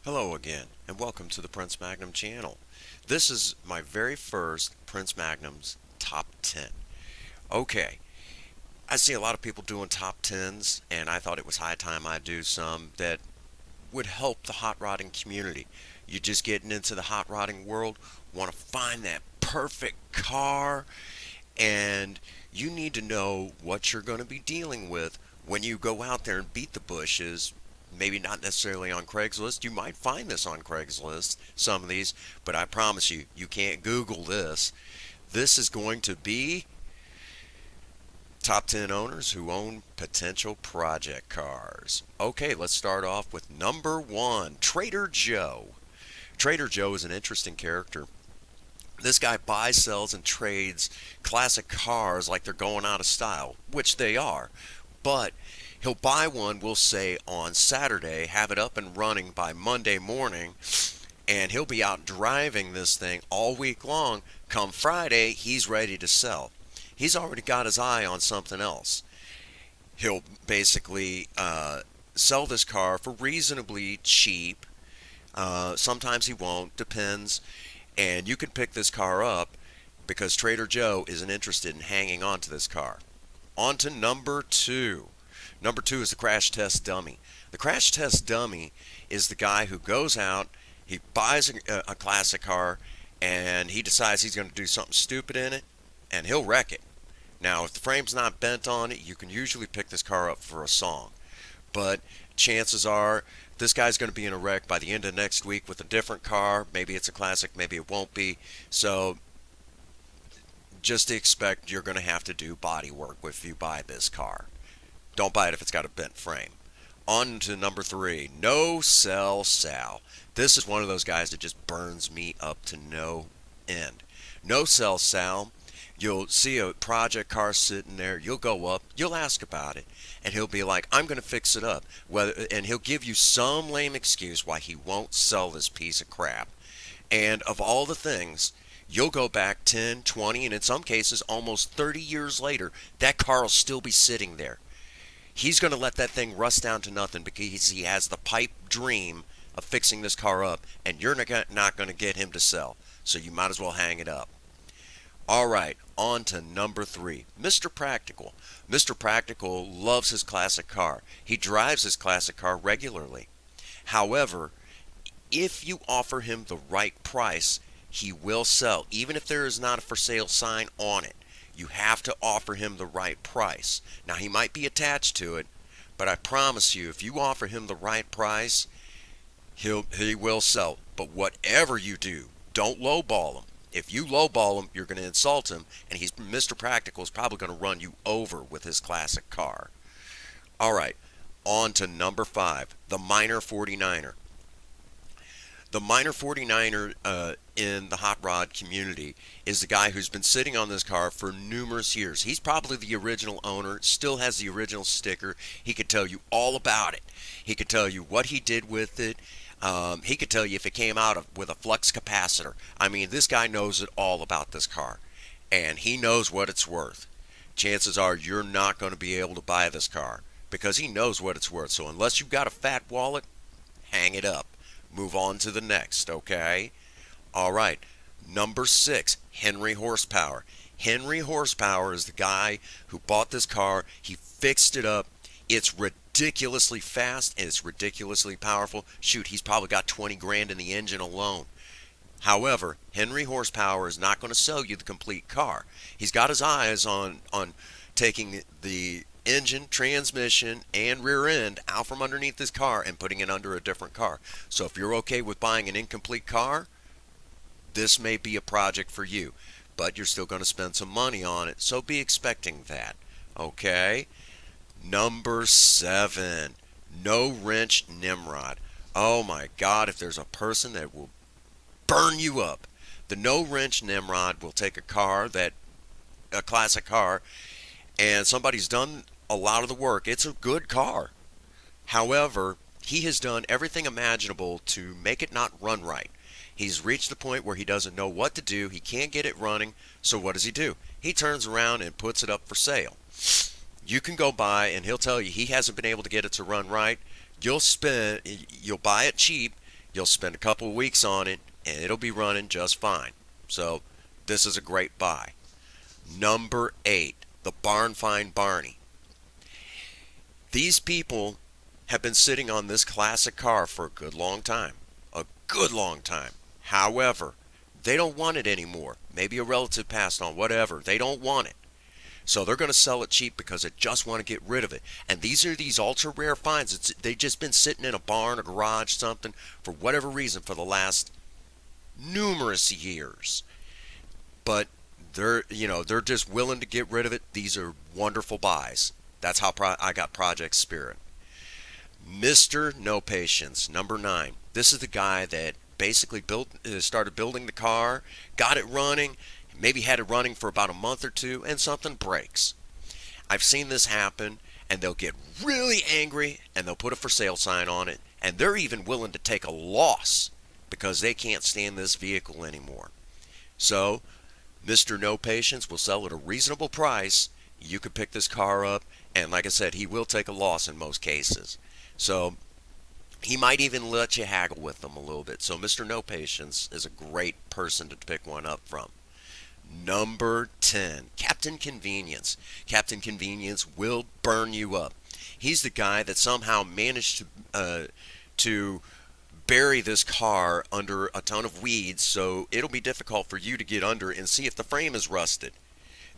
Hello again, and welcome to the Prince Magnum channel. This is my very first Prince Magnum's Top 10. Okay, I see a lot of people doing top 10s, and I thought it was high time I do some that would help the hot rodding community. You're just getting into the hot rodding world, want to find that perfect car, and you need to know what you're going to be dealing with when you go out there and beat the bushes. Maybe not necessarily on Craigslist. You might find this on Craigslist, some of these, but I promise you, you can't Google this. This is going to be top 10 owners who own potential project cars. Okay, let's start off with number one, Trader Joe. Trader Joe is an interesting character. This guy buys, sells, and trades classic cars like they're going out of style, which they are. But he'll buy one, we'll say, on Saturday, have it up and running by Monday morning, and he'll be out driving this thing all week long. Come Friday, he's ready to sell. He's already got his eye on something else. He'll basically sell this car for reasonably cheap. Sometimes he won't, depends. And you can pick this car up because Trader Joe isn't interested in hanging on to this car. On to number two. Number two is the crash test dummy. The crash test dummy is the guy who goes out, he buys a classic car, and he decides he's going to do something stupid in it, and he'll wreck it. Now, if the frame's not bent on it, you can usually pick this car up for a song. But chances are this guy's going to be in a wreck by the end of next week with a different car. Maybe it's a classic, maybe it won't be. So just expect you're going to have to do body work if you buy this car. Don't buy it if it's got a bent frame. On to number three, no Sell Sal. This is one of those guys that just burns me up to no end. No Sell Sal. You'll see a project car sitting there. You'll go up. You'll ask about it. And he'll be like, I'm going to fix it up. And he'll give you some lame excuse why he won't sell this piece of crap. And of all the things, you'll go back 10, 20, and in some cases almost 30 years later, that car will still be sitting there. He's going to let that thing rust down to nothing because he has the pipe dream of fixing this car up, and you're not going to get him to sell. So you might as well hang it up. All right, on to number three, Mr. Practical. Mr. Practical loves his classic car. He drives his classic car regularly. However, if you offer him the right price, he will sell, even if there is not a for sale sign on it. You have to offer him the right price. Now, he might be attached to it, but I promise you, if you offer him the right price, he will sell. But whatever you do, don't lowball him. If you lowball him, you're going to insult him, and Mr. Practical is probably going to run you over with his classic car. All right, on to number five, the minor 49er. The minor 49er in the hot rod community is the guy who's been sitting on this car for numerous years. He's probably the original owner, still has the original sticker. He could tell you all about it. He could tell you what he did with it. He could tell you if it came out with a flux capacitor. I mean, this guy knows it all about this car, and he knows what it's worth. Chances are you're not going to be able to buy this car because he knows what it's worth. So unless you've got a fat wallet, hang it up. Move on to the next, okay? All right, number six, Henry Horsepower. Henry Horsepower is the guy who bought this car. He fixed it up. It's ridiculously fast and it's ridiculously powerful. Shoot, he's probably got 20 grand in the engine alone. However, Henry Horsepower is not going to sell you the complete car. He's got his eyes on taking the engine, transmission, and rear end out from underneath this car and putting it under a different car. So if you're okay with buying an incomplete car, this may be a project for you. But you're still going to spend some money on it, so be expecting that. Okay? Number seven, no Wrench Nimrod. Oh my God, if there's a person that will burn you up, the no Wrench Nimrod will take a classic car, and somebody's done a lot of the work. It's a good car. However, he has done everything imaginable to make it not run right. He's reached the point where he doesn't know what to do. He can't get it running. So what does he do? He turns around and puts it up for sale. You can go buy, and he'll tell you he hasn't been able to get it to run right. You'll buy it cheap. You'll spend a couple of weeks on it, and it'll be running just fine. So this is a great buy. Number 8, the Barn Find Barney. These people have been sitting on this classic car for a good long time. A good long time. However, they don't want it anymore. Maybe a relative passed on, whatever. They don't want it. So they're going to sell it cheap because they just want to get rid of it. And these are these ultra rare finds. They've just been sitting in a barn, a garage, something, for whatever reason for the last numerous years. But they're just willing to get rid of it. These are wonderful buys. That's how I got Project Spirit. Mr. No Patience, number 9. This is the guy that basically started building the car, got it running, maybe had it running for about a month or two, and something breaks. I've seen this happen, and they'll get really angry, and they'll put a for sale sign on it, and they're even willing to take a loss because they can't stand this vehicle anymore. So, Mr. No Patience will sell at a reasonable price. You could pick this car up, and like I said, he will take a loss in most cases. So, he might even let you haggle with them a little bit. So, Mr. No Patience is a great person to pick one up from. Number 10, Captain Convenience. Captain Convenience will burn you up. He's the guy that somehow managed to bury this car under a ton of weeds, so it'll be difficult for you to get under and see if the frame is rusted.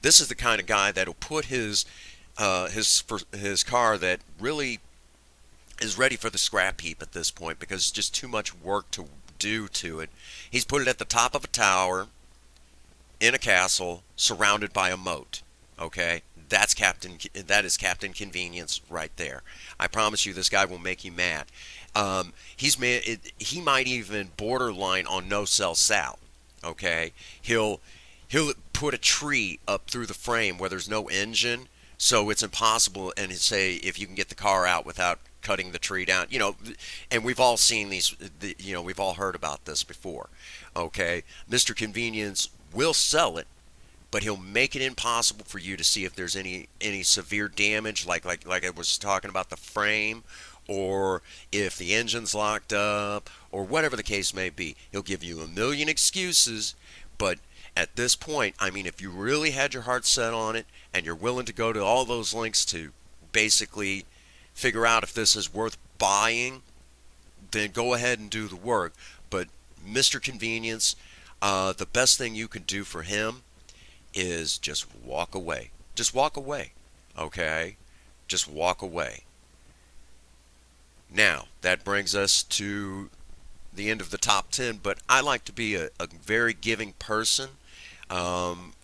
This is the kind of guy that'll put his car that really is ready for the scrap heap at this point because it's just too much work to do to it. He's put it at the top of a tower in a castle surrounded by a moat. Okay? That is Captain Convenience right there. I promise you this guy will make you mad. He might even borderline on no Sell Sal. Okay? He'll put a tree up through the frame where there's no engine, so it's impossible, and he'd say if you can get the car out without cutting the tree down, and we've all seen these, we've all heard about this before. Okay? Mr. Convenience will sell it, but he'll make it impossible for you to see if there's any severe damage, like I was talking about the frame, or if the engine's locked up, or whatever the case may be. He'll give you a million excuses, but at this point, I mean, if you really had your heart set on it, and you're willing to go to all those links to basically figure out if this is worth buying, then go ahead and do the work. But Mr. Convenience, the best thing you can do for him is just walk away. Just walk away. Okay? Just walk away. Now, that brings us to the end of the top 10, but I like to be a very giving person,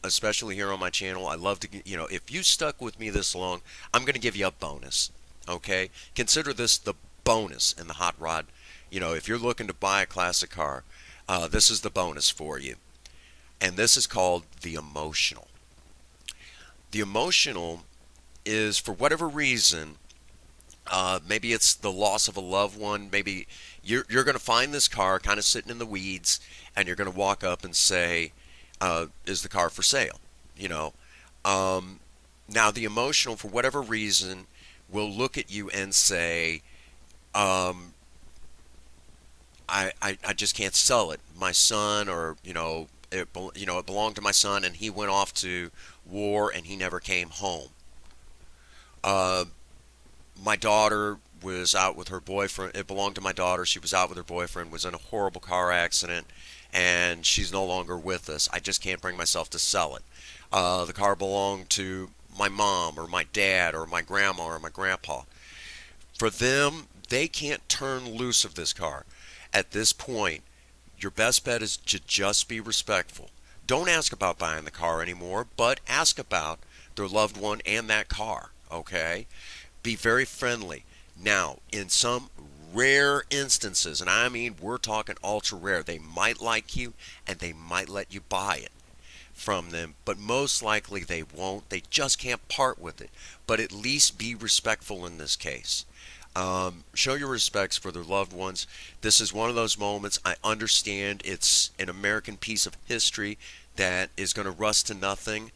especially here on my channel. I love to, if you stuck with me this long, I'm going to give you a bonus. Okay? Consider this the bonus in the hot rod. If you're looking to buy a classic car, this is the bonus for you. And this is called the emotional. The emotional is, for whatever reason, maybe it's the loss of a loved one. Maybe you're going to find this car kind of sitting in the weeds, and you're going to walk up and say, is the car for sale? Now, the emotional, for whatever reason, will look at you and say, I just can't sell it. My son, or it belonged to my son, and he went off to war, and he never came home. My daughter was out with her boyfriend. It belonged to my daughter. She was out with her boyfriend, was in a horrible car accident, and she's no longer with us. I just can't bring myself to sell it. The car belonged to my mom, or my dad, or my grandma, or my grandpa. For them, they can't turn loose of this car. At this point, your best bet is to just be respectful. Don't ask about buying the car anymore, but ask about their loved one and that car, okay? Be very friendly. Now, in some rare instances, and I mean we're talking ultra rare, they might like you and they might let you buy it from them, but most likely they won't. They just can't part with it. But at least be respectful in this case. Show your respects for their loved ones. This is one of those moments. I understand it's an American piece of history that is going to rust to nothing.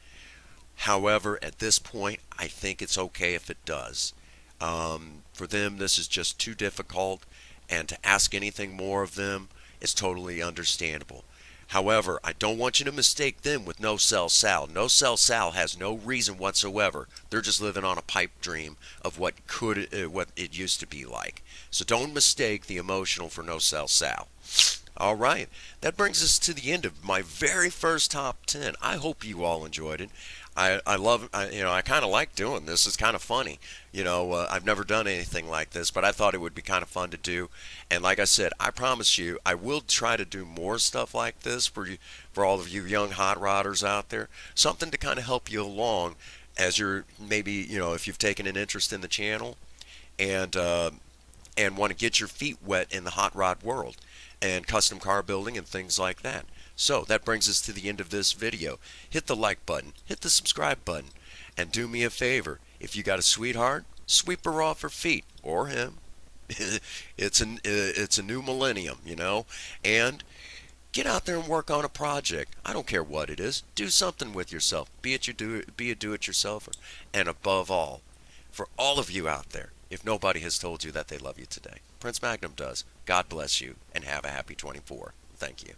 However, at this point, I think it's okay if it does. For them, this is just too difficult, and to ask anything more of them is totally understandable. However, I don't want you to mistake them with No Sell Sal. No Sell Sal has no reason whatsoever. They're just living on a pipe dream of what it used to be like. So don't mistake the emotional for No Sell Sal. All right, that brings us to the end of my very first top 10. I hope you all enjoyed it. I love, I kind of like doing this. It's kind of funny. I've never done anything like this, but I thought it would be kind of fun to do. And like I said, I promise you, I will try to do more stuff like this for you, for all of you young hot rodders out there. Something to kind of help you along as you're maybe, if you've taken an interest in the channel and want to get your feet wet in the hot rod world and custom car building and things like that. So that brings us to the end of this video. Hit the like button, hit the subscribe button, and do me a favor. If you got a sweetheart, sweep her off her feet, or him. It's a new millennium, and get out there and work on a project. I don't care what it is. Do something with yourself. Be a do-it-yourselfer. And above all, for all of you out there, if nobody has told you that they love you today, Prince Magnum does. God bless you, and have a happy 24. Thank you.